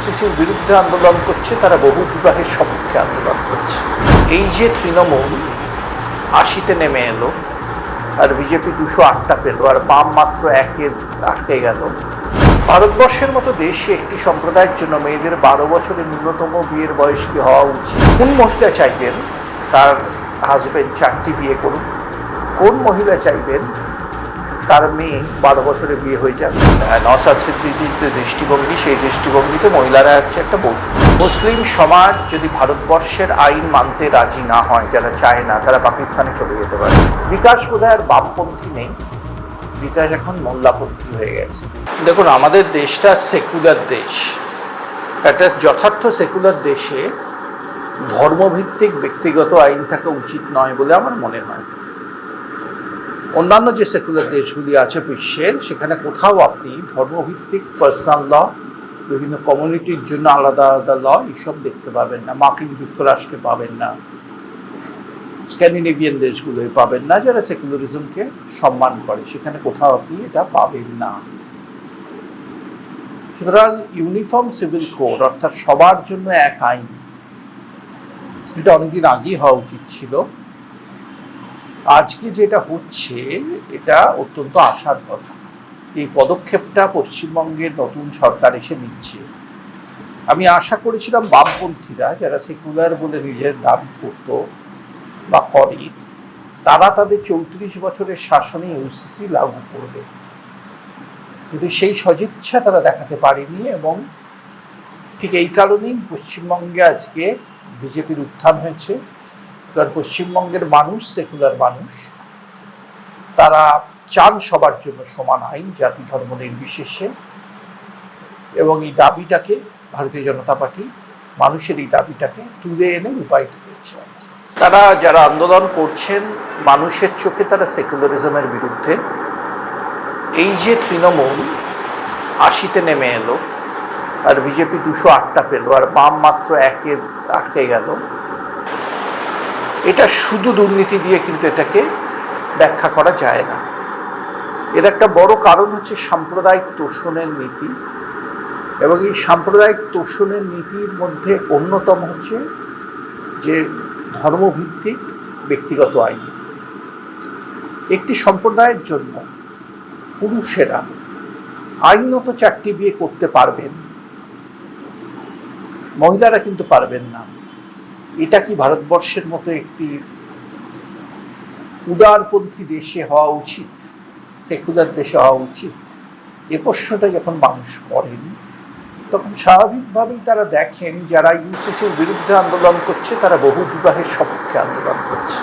ইউসিসির বিরুদ্ধে আন্দোলন করছে, তারা বহু বিবাহের সপক্ষে আন্দোলন করছে। এই যে তৃণমূল ৮০-তে নেমে এলো আর বিজেপি ২০৮টা পেল আর বাম মাত্র ১-এ আটকে গেল, ভারতবর্ষের মতো দেশে একটি সম্প্রদায়ের জন্য মেয়েদের ১২ বছরের ন্যূনতম বিয়ের বয়স কি হওয়া উচিত? কোন মহিলা চাইবেন তার হাজবেন্ড ৪টি বিয়ে করুন? কোন মহিলা চাইবেন তার মেয়ে ১২ বছরে বিয়ে হয়ে যাবে? নওশাদ সিদ্দিকীর যে দৃষ্টিভঙ্গি, সেই দৃষ্টিভঙ্গিতে মহিলারা হচ্ছে একটা বস্তু। মুসলিম সমাজ যদি ভারতবর্ষের আইন মানতে রাজি না হয়, যারা চায় না, তারা পাকিস্তানে চলে যেতে পারে। বিকাশ বোধহয় আর বামপন্থী নেই, বিকাশ এখন মোল্লাপন্থী হয়ে গেছে। দেখুন, আমাদের দেশটা সেকুলার দেশ। একটা যথার্থ সেকুলার দেশে ধর্মভিত্তিক ব্যক্তিগত আইন থাকা উচিত নয় বলে আমার মনে হয়। অন্যান্য যে সেকুলার দেশগুলি আছে বিশ্বের, সেখানে কোথাও আপনি ধর্মভিত্তিক পার্সোনাল ল, বিভিন্ন কমিউনিটির জন্য আলাদা আলাদা ল, এইসব দেখতে পাবেন না। মার্কিন যুক্তরাষ্ট্রে পাবেন না, স্ক্যান্ডিনেভিয়ান দেশগুলোয় পাবেন না, যারা সেকুলারিজমকে সম্মান করে, সেখানে কোথাও আপনি এটা পাবেন না। সুতরাং ইউনিফর্ম সিভিল কোড, অর্থাৎ সবার জন্য এক আইন, এটা অনেকদিন আগেই হওয়া উচিত ছিল। আজকে যেটা হচ্ছে এটা অত্যন্ত আশার কথা। এই পদক্ষেপটা পশ্চিমবঙ্গের নতুন সরকার এসে নিচ্ছে। আমি আশা করেছিলাম বামপন্থীরা, যারা সেকুলার বলে নিজের দাবি করত বা করে, তারা তাদের ৩৪ বছরের শাসনে ইউসিসি লাগু করবে, কিন্তু সেই সদিচ্ছা তারা দেখাতে পারেনি। এবং ঠিক এই কারণেই পশ্চিমবঙ্গে আজকে বিজেপির উত্থান হয়েছে। কারণ পশ্চিমবঙ্গের মানুষ সেকুলার মানুষ, তারা চান সবার জন্য সমান আইন, জাতি ধর্ম নির্বিশেষে। এবং এই দাবিটাকে ভারতীয় জনতা পার্টি মানুষের এই দাবিটাকে তুলে এনে রূপায়িত করছে। তারা যারা আন্দোলন করছেন, মানুষের চোখে তারা সেকুলারিজমের বিরুদ্ধে। এই যে তৃণমূল ৮০-তে নেমে এলো আর বিজেপি ২০৮টা পেল আর বাম মাত্র ১-এ আটকে গেল, এটা শুধু দুর্নীতি দিয়ে কিন্তু এটাকে ব্যাখ্যা করা যায় না। এর একটা বড় কারণ হচ্ছে সাম্প্রদায়িক তোষণের নীতি। এবং এই সাম্প্রদায়িক তোষণের নীতির মধ্যে অন্যতম হচ্ছে যে ধর্মভিত্তিক ব্যক্তিগত আইন। একটি সম্প্রদায়ের জন্য পুরুষেরা আইনত ৪টি বিয়ে করতে পারবেন, মহিলারা কিন্তু পারবেন না। এটা কি ভারতবর্ষের মতো একটি উদারপন্থী দেশে হওয়া উচিত, সেকুলার দেশে হওয়া উচিত? এ প্রশ্নটা যখন মানুষ করেন, তখন স্বাভাবিকভাবেই তারা দেখেন যারা ইউসিসির বিরুদ্ধে আন্দোলন করছে, তারা বহু বিবাহের সপক্ষে আন্দোলন করছে।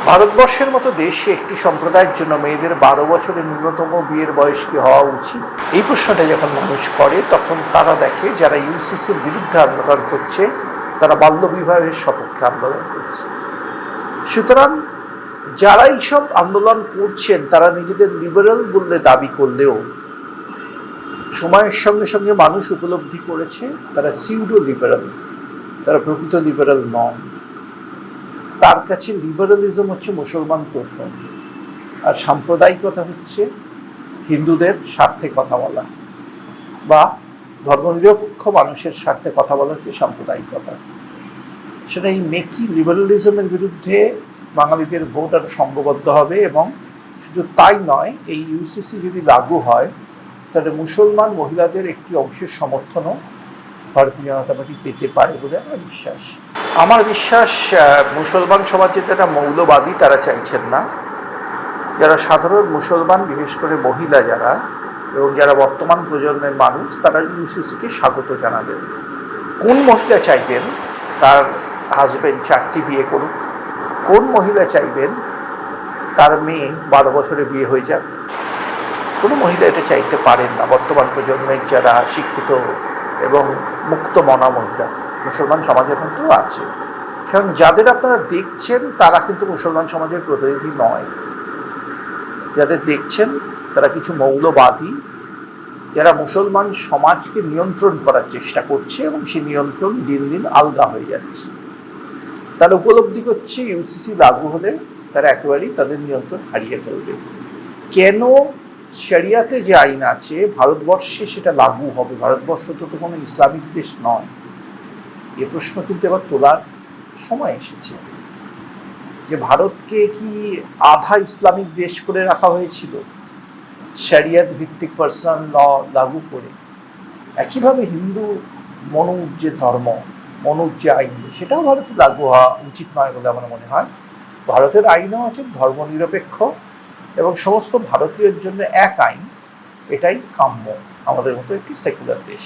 ভারতবর্ষের মতো দেশে একটি সম্প্রদায়ের জন্য মেয়েদের ১২ বছরের ন্যূনতম বিয়ের বয়স কি হওয়া উচিত? এই প্রশ্নটা যখন মানুষ করে, তখন তারা দেখে যারা ইউসিসির বিরুদ্ধে আন্দোলন করছে, তারা বাল্যবিবাহের সপক্ষে আন্দোলন করছে। সুতরাং যারা এইসব আন্দোলন করছেন, তারা নিজেদের লিবারেল বললে দাবি করলেও সময়ের সঙ্গে সঙ্গে মানুষ উপলব্ধি করেছে তারা সিউডো লিবারেল, তারা প্রকৃত লিবারেল নন। তার কাছে লিবারেলিজম হচ্ছে মুসলমান তোষণ, আর সাম্প্রদায়িকতা হচ্ছে হিন্দুদের স্বার্থে কথা বলা বা ধর্মনিরপেক্ষ মানুষের স্বার্থে কথা বলা হচ্ছে সাম্প্রদায়িকতা। সেটা এই মেকি লিবারেলিজমের বিরুদ্ধে বাঙালিদের ভোট আরো সংঘবদ্ধ হবে। এবং শুধু তাই নয়, এই ইউসিসি যদি লাগু হয়, তাহলে মুসলমান মহিলাদের একটি অংশের সমর্থনও ভারতীয় জনতা পার্টি পেতে পারে বলে আমার বিশ্বাস। আমার বিশ্বাস মুসলমান সমাজে যারা মৌলবাদী, তারা চাইছেন না। যারা সাধারণ মুসলমান, বিশেষ করে মহিলা যারা এবং যারা বর্তমান প্রজন্মের মানুষ, তারা ইউসিসিকে স্বাগত জানাবেন। কোন মহিলা চাইবেন তার হাজবেন্ড ৪টি বিয়ে করুক? কোন মহিলা চাইবেন তার মেয়ে ১২ বছরে বিয়ে হয়ে যাক? কোনো মহিলা এটা চাইতে পারেন না। বর্তমান প্রজন্মের যারা শিক্ষিত এবং মুক্ত মনা মহিলা মুসলমান সমাজের মধ্যেও আছে। কারণ যাদের আপনারা দেখছেন, তারা কিন্তু মুসলমান সমাজের প্রতিনিধি নয়। যাদের দেখছেন, তারা কিছু মৌলবাদী, যারা মুসলমান সমাজকে নিয়ন্ত্রণ করার চেষ্টা করছে, এবং সেই নিয়ন্ত্রণ দিন দিন আলগা হয়ে যাচ্ছে। তারা উপলব্ধি করছে ইউসিসি লাগু হলে তারা একেবারেই তাদের নিয়ন্ত্রণ হারিয়ে ফেলবে। কেন শরিয়াতে যে আইন আছে ভারতবর্ষে সেটা লাগু হবে। ভারতবর্ষ তো কোনো ইসলামিক দেশ নয়। এ প্রশ্ন কিন্তু এবার তোলার সময় এসেছে যে ভারতকে কি আধা ইসলামিক দেশ করে রাখা হয়েছিল শরিয়ত ভিত্তিক পার্সোনাল ল লাগু করে? একইভাবে হিন্দু মনুর যে ধর্ম, মনুর যে আইন, সেটাও ভারতে লাগু হওয়া উচিত নয় বলে আমার মনে হয়। ভারতের আইনও আছে ধর্মনিরপেক্ষ এবং সমস্ত ভারতীয়ের জন্য এক আইন, এটাই কাম্য আমাদের মতো একটি সেকুলার দেশ।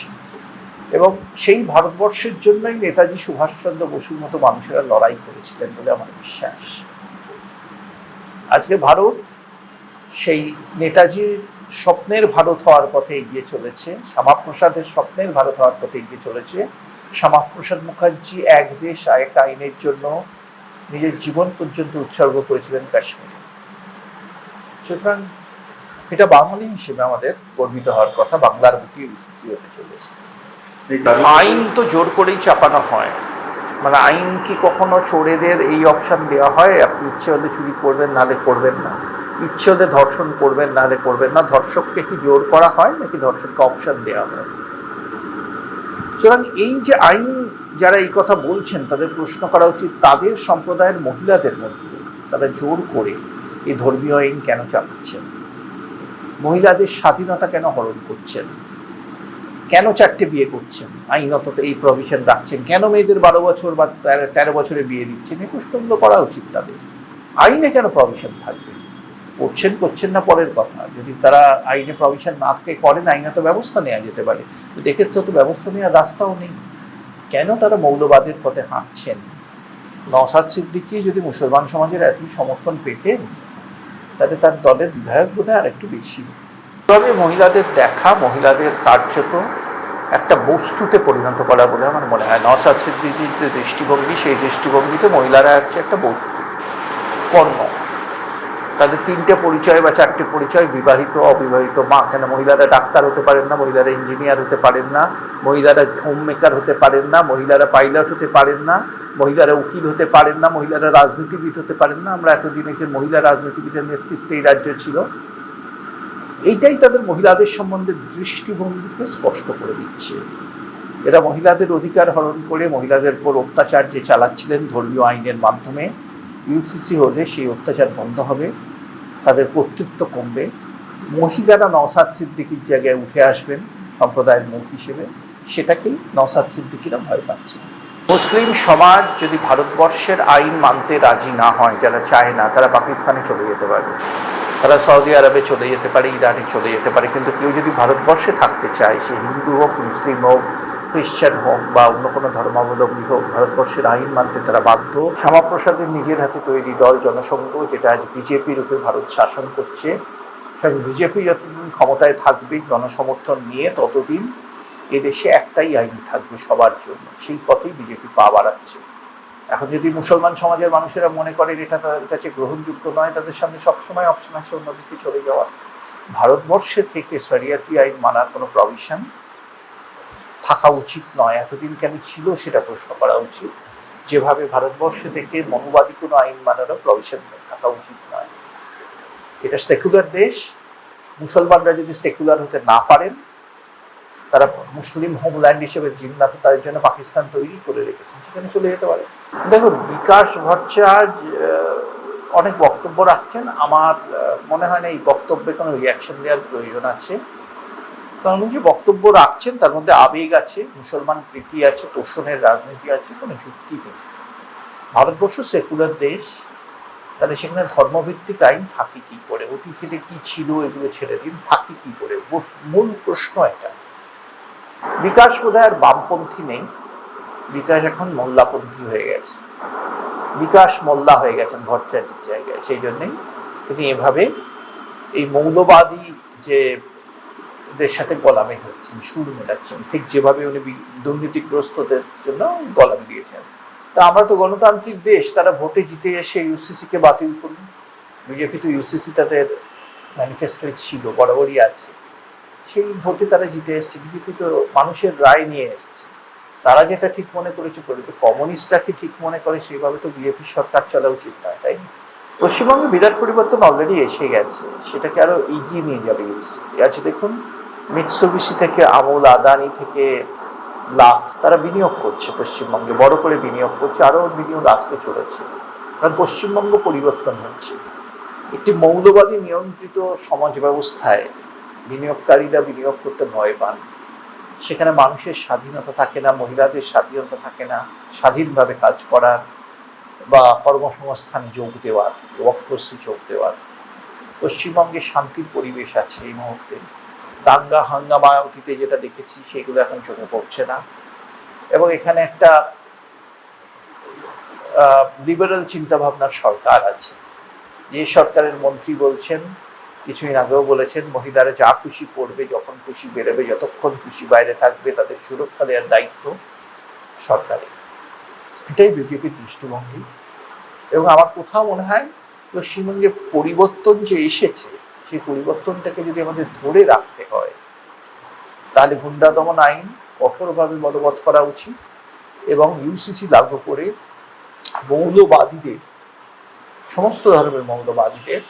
এবং সেই ভারতবর্ষের জন্যই নেতাজি সুভাষচন্দ্র বসুর মতো মানুষেরা লড়াই করেছিলেন বলে আমার বিশ্বাস। আজকে ভারত সেই নেতাজির স্বপ্নের ভারত হওয়ার পথে এগিয়ে চলেছে, শ্যামাপ্রসাদের স্বপ্নের ভারত হওয়ার পথে এগিয়ে চলেছে। শ্যামাপ্রসাদ মুখার্জি এক দেশ এক আইনের জন্য নিজের জীবন পর্যন্ত উৎসর্গ করেছিলেন কাশ্মীরে। সুতরাং এটা বাঙালি হিসেবে আমাদের গর্বিত হওয়ার কথা। বাংলার বুকে ইউসিসি হতে চলেছে। আইন তো জোর করেই চাপানো হয়, মানে আইন কি কখনো চোরেদের এই অপশন দেওয়া হয় আপনি ইচ্ছে হলে চুরি করবেন নাহলে করবেন না, ইচ্ছে হলে ধর্ষণ করবেন নাহলে করবেন না? ধর্ষককে কি জোর করা হয় নাকি ধর্ষককে অপশন দেওয়া হয়? সুতরাং এই যে আইন, যারা এই কথা বলছেন তাদের প্রশ্ন করা উচিত তাদের সম্প্রদায়ের মহিলাদের মধ্যে তারা জোর করে এই ধর্মীয় আইন কেন চালাচ্ছেন? মহিলাদের স্বাধীনতা কেন হরণ করছেন? কেন 4টে বিয়ে করছেন? আইনত এই প্রভিশন রাখছেন কেন? মেয়েদের 12 বছর বা 13 বছরে বিয়ে দিচ্ছেন? এই প্রশ্নগুলো করা উচিত তাদের। আইনে কেন প্রভিশন থাকবে? করছেন না পরের কথা। যদি তারা আইনে প্রভিশন না থাকে করেন, আইনে তো ব্যবস্থা নেওয়া যেতে পারে। তো এক্ষেত্রে তো ব্যবস্থা নেওয়ার রাস্তাও নেই। কেন তারা মৌলবাদের পথে হাঁটছেন? নওশাদ সিদ্দিকী যদি মুসলমান সমাজের এতই সমর্থন পেতেন তাহলে তার দলের বিধায়ক বোধহয় আর একটু বেশি। তবে মহিলাদের দেখা, মহিলাদের কার্যত একটা বস্তুতে পরিণত করা বলে আমার মনে হয়। নওশাদ সিদ্দিকীর যে দৃষ্টিভঙ্গি, সেই দৃষ্টিভঙ্গিতে মহিলারা হচ্ছে একটা বস্তু, কর্ম। তাদের 3টে পরিচয় বা 4টে পরিচয়, বিবাহিত, অবিবাহিত, মা। কেন মহিলারা ডাক্তার হতে পারেন না? মহিলারা ইঞ্জিনিয়ার হতে পারেন না? মহিলারা হোম মেকার হতে পারেন না? মহিলারা পাইলট হতে পারেন না? মহিলারা উকিল হতে পারেন না? মহিলারা রাজনীতিবিদ হতে পারেন না? আমরা এতদিনে যে মহিলা রাজনীতিবিদের নেতৃত্বে এই রাজ্য ছিল, এইটাই তাদের মহিলাদের সম্বন্ধে দৃষ্টিভঙ্গিকে স্পষ্ট করে দিচ্ছে। এরা মহিলাদের অধিকার হরণ করে মহিলাদের উপর অত্যাচার যে চালাচ্ছিলেন ধর্মীয় আইনের মাধ্যমে, ইউসিসি হলে সেই অত্যাচার বন্ধ হবে, তাদের কর্তৃত্ব কমবে, মহিলারা নওশাদ সিদ্দিকীর জায়গায় উঠে আসবেন সম্প্রদায়ের মুখ হিসেবে। সেটাকেই নওশাদ সিদ্দিকীরা ভয় পাচ্ছে। মুসলিম সমাজ যদি ভারতবর্ষের আইন মানতে রাজি না হয়, যারা চায় না, তারা পাকিস্তানে চলে যেতে পারে, তারা সৌদি আরবে চলে যেতে পারে, ইরানে চলে যেতে পারে। কিন্তু কেউ যদি ভারতবর্ষে থাকতে চায়, সে হিন্দু হোক, মুসলিম হোক, খ্রিস্টান হোক বা অন্য কোনো ধর্মাবলম্বী হোক, ভারতবর্ষের আইন মানতে তারা বাধ্য। শ্যামাপ্রসাদের নিজের হাতে তৈরি দল জনসংঘ, যেটা আজ বিজেপির উপরে ভারত শাসন করছে, বিজেপি যতদিন ক্ষমতায় থাকবে জনসমর্থন নিয়ে, ততদিন এদেশে একটাই আইন থাকবে সবার জন্য। সেই পথেই বিজেপি পা বাড়াচ্ছে। এখন যদি মুসলমান সমাজের মানুষেরা মনে করেন এটা তাদের কাছে গ্রহণযোগ্য নয়, তাদের সামনে সবসময় অপশন আছে অন্যদিকে চলে যাওয়া। ভারতবর্ষে থেকে শরিয়াতি আইন মানার কোনো প্রভিশন থাকা উচিত নয়। এতদিন কেন ছিল সেটা প্রশ্ন করা উচিত। যেভাবে ভারতবর্ষে থেকে মনুবাদী কোনো আইন মানারও প্রভিশন থাকা উচিত নয়। এটা সেকুলার দেশ। মুসলমানরা যদি সেকুলার হতে না পারেন, তারা মুসলিম হোমল্যান্ড হিসেবে জিন্নাত তাদের জন্য পাকিস্তান তৈরি করে রেখেছেন, সেখানে চলে যেতে পারে। দেখুন, বিকাশ ভট্টাচার্য অনেক বক্তব্য রাখছেন। আমার মনে হয় না এই বক্তব্যে কোনো রিয়াকশন দেওয়ার প্রয়োজন আছে। কারণ যে বক্তব্য রাখছেন তার মধ্যে আবেগ আছে, মুসলমান প্রীতি আছে, তোষণের রাজনীতি আছে, কোনো যুক্তি নেই। ভারতবর্ষ সেকুলার দেশ, তাহলে সেখানে ধর্মভিত্তিক আইন থাকে কি করে? অতীতে কি ছিল এগুলো ছেড়ে দিন, থাকে কি করে? মূল প্রশ্ন এটা। বিকাশ বোধহয় আর বামপন্থী নেই, বিকাশ এখন মোল্লাপন্থী হয়ে গেছে। বিকাশ মোল্লা হয়ে গেছেন ভট্টাচার্যের জায়গায়। সেই জন্যই তিনি এভাবে এই মৌলবাদী যে দের সাথে গলামে হচ্ছেন, সুর মেলাচ্ছেন, ঠিক যেভাবে উনি দুর্নীতিগ্রস্তদের জন্য গলামে দিয়েছেন। তা আমরা তো গণতান্ত্রিক দেশ, তারা ভোটে জিতে এসে ইউসিসিকে বাতিল করুন। বিজেপি তো ইউসিসি তাদের ম্যানিফেস্টোয় ছিল, বরাবরই আছে। সেই ভোটে তারা জিতে এসছে। বিজেপি তো মানুষের রায় নিয়ে এসছে, তারা যেটা ঠিক মনে করেছে করবে। কমিউনিস্টরা কি ঠিক মনে করে সেইভাবে তো বিজেপির সরকার চলা উচিত নয়, তাই না? পশ্চিমবঙ্গে বিরাট পরিবর্তন অলরেডি এসে গেছে, সেটাকে আরো এগিয়ে নিয়ে যাবে ইউসিসি। আজ দেখুন, মিৎসুবিশি থেকে আমুল, আদানি থেকে লাক্স, তারা বিনিয়োগ করছে পশ্চিমবঙ্গে, বড় করে বিনিয়োগ করছে, আরো বিনিয়োগ আসতে চলেছে। কারণ পশ্চিমবঙ্গ পরিবর্তন হচ্ছে। একটি মৌলবাদী নিয়ন্ত্রিত সমাজ ব্যবস্থায় বিনিয়োগকারীরা বিনিয়োগ করতে ভয় পান। সেখানে মানুষের স্বাধীনতা থাকে না, মহিলাদের স্বাধীনতা থাকে না স্বাধীনভাবে কাজ করার বা কর্মসংস্থানে যোগ দেওয়ার, ওয়ার্কফোর্সে যোগ দেওয়ার। পশ্চিমবঙ্গে শান্তির পরিবেশ আছে এই মুহূর্তে। দাঙ্গা হাঙ্গামা অতীতে যেটা দেখেছি সেগুলো এখন চোখে পড়ছে না। এবং এখানে একটা লিবারেল চিন্তা ভাবনার সরকার আছে, যে সরকারের মন্ত্রী বলছেন, কিছুদিন আগেও বলেছেন, মহিলারা যা খুশি করবে, যখন খুশি বেরোবে, যতক্ষণ খুশি বাইরে থাকবে, তাদের সুরক্ষা দেওয়ার দায়িত্ব সরকারের। এটাই বিজেপির দৃষ্টিভঙ্গি। এবং আমার কোথাও মনে হয় পশ্চিমবঙ্গে পরিবর্তন যে এসেছে, সেই পরিবর্তনটাকে যদি আমাদের ধরে রাখতে হয়, তাহলে গুন্ডা দমন আইন কঠোরভাবে বলবৎ করা উচিত এবং ইউসিসি লাগু করে মৌলবাদীদের, সমস্ত ধর্মের মৌলবাদীদের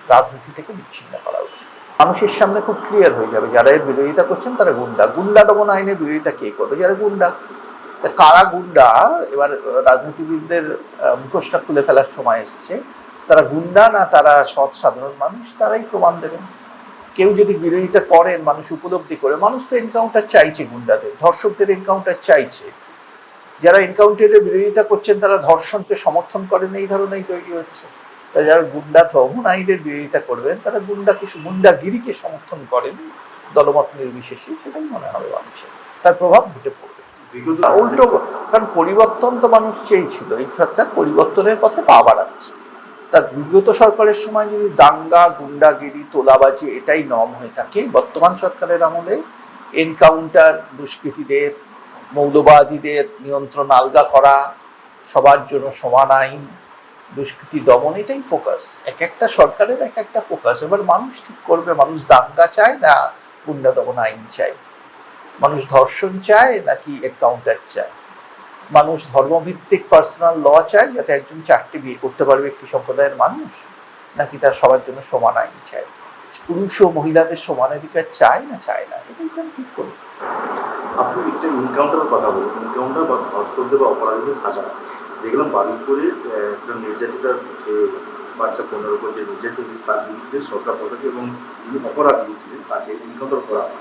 রাজনীতি থেকে বিচ্ছিন্ন করা উচিত। মানুষের সামনে খুব ক্লিয়ার হয়ে যাবে যারা এর বিরোধিতা করছেন তারা গুন্ডা। গুন্ডা দমন আইনের বিরোধিতা কে করবে? যারা গুন্ডা। কারা গুন্ডা, এবার রাজনীতিবিদদের মুখোশটা খুলে ফেলার সময় এসছে। তারা গুন্ডা না তারা সৎ সাধারণ মানুষ, তারাই প্রমাণ দেবেন। কেউ যদি বিরোধিতা করেন, মানুষ উপলব্ধি করে, মানুষ তো এনকাউন্টার চাইছে, গুন্ডাদের, ধর্ষকদের এনকাউন্টার চাইছে। যারা এনকাউন্টারের বিরোধিতা করছেন তারা ধর্ষণকে সমর্থন করেন, এই ধরনেরই তৈরি হচ্ছে। তাই যারা গুন্ডা দমন আইনের বিরোধিতা করবেন তারা গুন্ডাগিরিকে সমর্থন করেন দলমত নির্বিশেষে, সেটাই মনে হবে মানুষের। তার প্রভাব ঘটে পড়বে উল্টো। কারণ পরিবর্তন তো মানুষ চেয়েছিল, এই সরকার পরিবর্তনের পথে পা বাড়াচ্ছে। তার বিগত সরকারের সময় যদি দাঙ্গা, গুন্ডাগিরি, তোলাবাজি এটাই নম হয়ে থাকে, বর্তমান সরকারের আমলে এনকাউন্টার, দুষ্কৃতীদের, মৌলবাদীদের নিয়ন্ত্রণ আলগা করা, সবার জন্য সমান আইন, দুষ্কৃতি দমন, এটাই ফোকাস। এক একটা সরকারের এক একটা ফোকাস। এবার মানুষ ঠিক করবে মানুষ দাঙ্গা চায় না গুন্ডা দমন আইন চায়, মানুষ ধর্ষণ চায় নাকি এনকাউন্টার চায়, মানুষ ধর্মভিত্তিক পার্সোনাল ল চায় যাতে একজন 4টে বিয়ে করতে পারবে একটি সম্প্রদায়ের মানুষ, নাকি তার সবার জন্য সমান আইন চায়, পুরুষ ও মহিলাদের সমান অধিকার চায় না চায় না, এটাই ঠিক করবে। আপনি একটা এনকাউন্টারের কথা বলুন, এনকাউন্টার বা ধর্ষকদের বা অপরাধীদের সাজা। দেখলাম বারুইপুরে একটা নির্যাতিতার বাচ্চা 15 উপর যে নির্যাতিত, তার বিরুদ্ধে সরকার পদক্ষেপ এবং যিনি অপরাধী তাকে এনকাউন্টার করা হয়।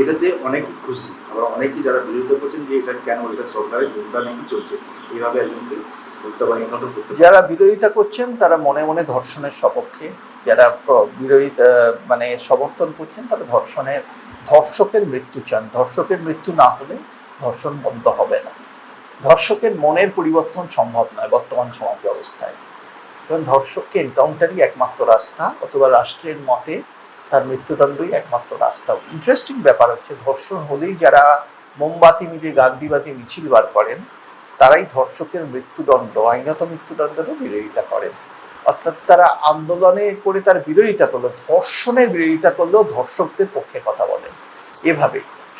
এটাতে অনেক খুশি, আবার অনেকেই যারা বিরোধিতা করছেন যে এটা কেন, এটা সরকারের গুন্ডা নীতি চলছে, এইভাবে একজনকে হত্যা বা এনকাউন্টার করতে। যারা বিরোধিতা করছেন তারা মনে মনে ধর্ষণের সপক্ষে, যারা বিরোধিতা মানে সমর্থন করছেন তারা ধর্ষকের মৃত্যু চান। ধর্ষকের মৃত্যু না হলে ধর্ষণ বন্ধ হবে না। ধর্ষকের মনের পরিবর্তন সম্ভব নয় বর্তমান সমাজ ব্যবস্থায়। কারণ ধর্ষককে এনকাউন্টারই একমাত্র রাস্তা, অথবা রাষ্ট্রের মতে তার মৃত্যুদণ্ডই একমাত্র রাস্তা। ইন্টারেস্টিং ব্যাপার হচ্ছে, ধর্ষণ হলেই যারা মোমবাতি মিলে গান্ধীবাদী মিছিল বার করেন তারাই ধর্ষকের মৃত্যুদণ্ড, আইনত মৃত্যুদণ্ডেরও বিরোধিতা করেন। অর্থাৎ তারা আন্দোলনে করে তার বিরোধিতা করলো, ধর্ষণের বিরোধিতা করলেও ধর্ষকদের পক্ষে কথা বলেন। এভাবে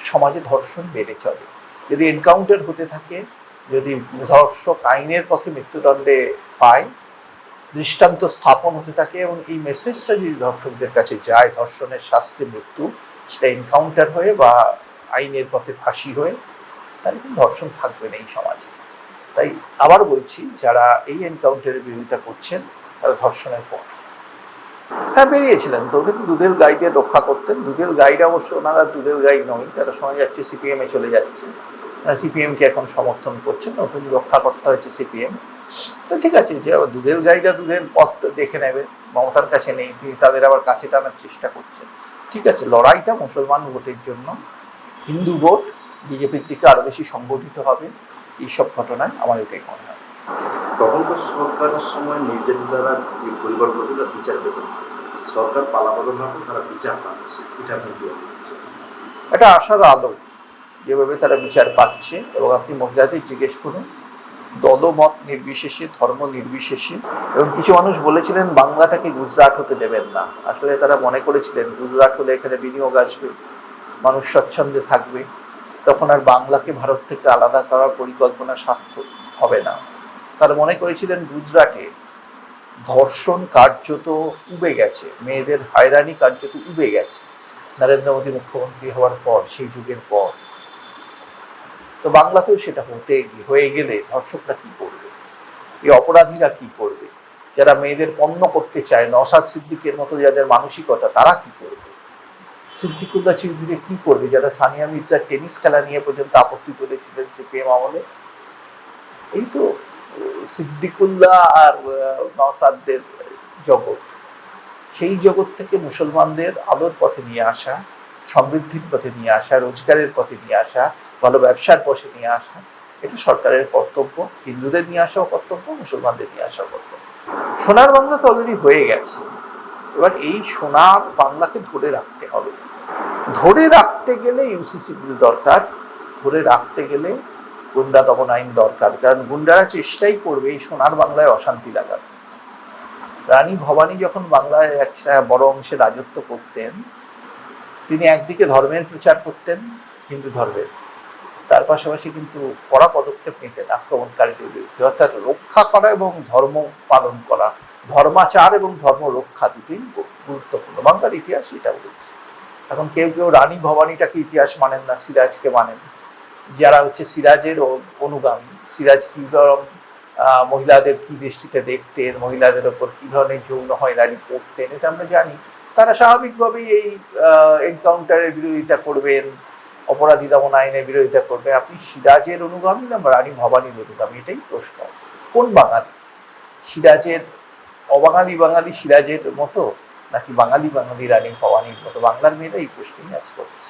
সমাজে ধর্ষণ বেড়ে চলে। যদি এনকাউন্টার হতে থাকে, যদি ধর্ষক আইনের পথে মৃত্যুদণ্ডে পায়, দৃষ্টান্ত স্থাপন হতে থাকে এবং এই মেসেজটা যদি ধর্ষকদের কাছে যায়, ধর্ষণের শাস্তি মৃত্যু, সেটা এনকাউন্টার হয়ে বা আইনের পথে ফাঁসি হয়ে, তাহলে কিন্তু ধর্ষণ থাকবে না এই সমাজে। তাই আবার বলছি, যারা এই এনকাউন্টারের বিরোধিতা করছেন তারা ধর্ষণের পক্ষে। হ্যাঁ, বেরিয়েছিলেন তো, কিন্তু দুধেল গাইদের রক্ষা করতেন। দুধেল গাইরা অবশ্য, ওনারা দুধেল গাই নয়, তারা সময় যাচ্ছে সিপিএম এ চলে যাচ্ছে, সিপিএম কে এখন সমর্থন করছেন, নতুন রক্ষাকর্তা হয়েছে সিপিএম। তো ঠিক আছে, যে দুধেল গাইরা দুধের পথ দেখে নেবে, মমতার কাছে নেই, তিনি তাদের আবার কাছে টানার চেষ্টা করছেন। ঠিক আছে, লড়াইটা মুসলমান ভোটের জন্য, হিন্দু ভোট বিজেপির দিকে আরো বেশি সংগঠিত হবে এইসব ঘটনায়, আমার এটাই মনে হয়। তখনকার সরকারের সময় নির্যাতিতারা যে পরিবারগুলো বিচার পেত, সরকার পালাবদলভাবে তারা বিচার পাচ্ছে, এটা আপনি কি বলছেন? এটা আশার আলো যেভাবে তারা বিচার পাচ্ছে। এবং আপনি মহিলাদের জিজ্ঞেস করুন, দলমত নির্বিশেষে, ধর্ম নির্বিশেষে। এবং কিছু মানুষ বলেছিলেন বাংলাটাকে গুজরাট হতে দেবেন না। আসলে তারা মনে করেছিলেন গুজরাট হলে এখানে বিনিয়োগ আসবে, মানুষ স্বচ্ছন্দে থাকবে, তখন আর বাংলাকে ভারত থেকে আলাদা করার পরিকল্পনা সার্থক হবে না। তারা মনে করেছিলেন গুজরাটে ধর্ষণ কার্যত উবে গেছে, মেয়েদের হয়রানি কার্যত উবে গেছে নরেন্দ্র মোদী মুখ্যমন্ত্রী হওয়ার পর, সেই যুগের পর। তো বাংলাতেও সেটা হয়ে গেলে ধর্ষকরা কি করবে, এই অপরাধীরা কি করবে, যারা মেয়েদের পণ্য করতে চায়, নওশাদ সিদ্দিকের মতো যাদের মানসিকতা, তারা কি করবে, সিদ্দিকুল্লাহ চৌধুরী কি করবে, যারা সানিয়া মির্জার টেনিস খেলা নিয়ে পর্যন্ত আপত্তি তুলেছিলেন সিপিএম আমলে। এই তো সিদ্দিকুল্লাহ আর নওশাদদের জগৎ। সেই জগৎ থেকে মুসলমানদের আলোর পথে নিয়ে আসা, সমৃদ্ধির পথে নিয়ে আসা, রোজগারের পথে নিয়ে আসা, ভালো ব্যবসার পথে নিয়ে আসা, এটা সরকারের কর্তব্য। হিন্দুদের নিয়ে আসাও কর্তব্য, মুসলমানদের নিয়ে আসাও কর্তব্য। সোনার বাংলা তো অলরেডি হয়ে গেছে, এবার এই সোনার বাংলাকে ধরে রাখতে হবে। ধরে রাখতে গেলে ইউসিসি বিল দরকার, ধরে রাখতে গেলে গুন্ডা দমন আইন দরকার, কারণ গুন্ডারা চেষ্টাই করবে এই সোনার বাংলায় অশান্তি লাগার। রানী ভবানী যখন বাংলায় একটা বড় অংশে রাজত্ব করতেন, তিনি একদিকে ধর্মের প্রচার করতেন, হিন্দু ধর্মের, তার পাশাপাশি কিন্তু কড়া পদক্ষেপ নিতেন আক্রমণকারীদের বিরুদ্ধে। অর্থাৎ রক্ষা করা এবং ধর্ম পালন করা, ধর্মাচার এবং ধর্ম রক্ষা দুটোই গুরুত্বপূর্ণ। বাংলার ইতিহাস এটা বলছে। এখন কেউ কেউ রানী ভবানীটাকে ইতিহাস মানেন না, সিরাজকে মানেন, যারা হচ্ছে সিরাজের অনুগামী। সিরাজ কি মহিলাদের কি দৃষ্টিতে দেখতেন, মহিলাদের ওপর কি ধরনের যৌন হয়রানি করতেন, এটা আমরা জানি। তারা স্বাভাবিকভাবেই এই এনকাউন্টারের বিরোধিতা করবেন, অপরাধী দমন আইনের বিরোধিতা করবে। আপনি সিরাজের অনুগামী না রানী ভবানীর অনুগামী, এটাই প্রশ্ন। কোন বাঙালি, সিরাজের অবাঙালি বাঙালি সিরাজের মতো, নাকি বাঙালি বাঙালি রানী ভবানীর মতো? বাংলার মেয়েরা এই প্রশ্নই আজ করছে।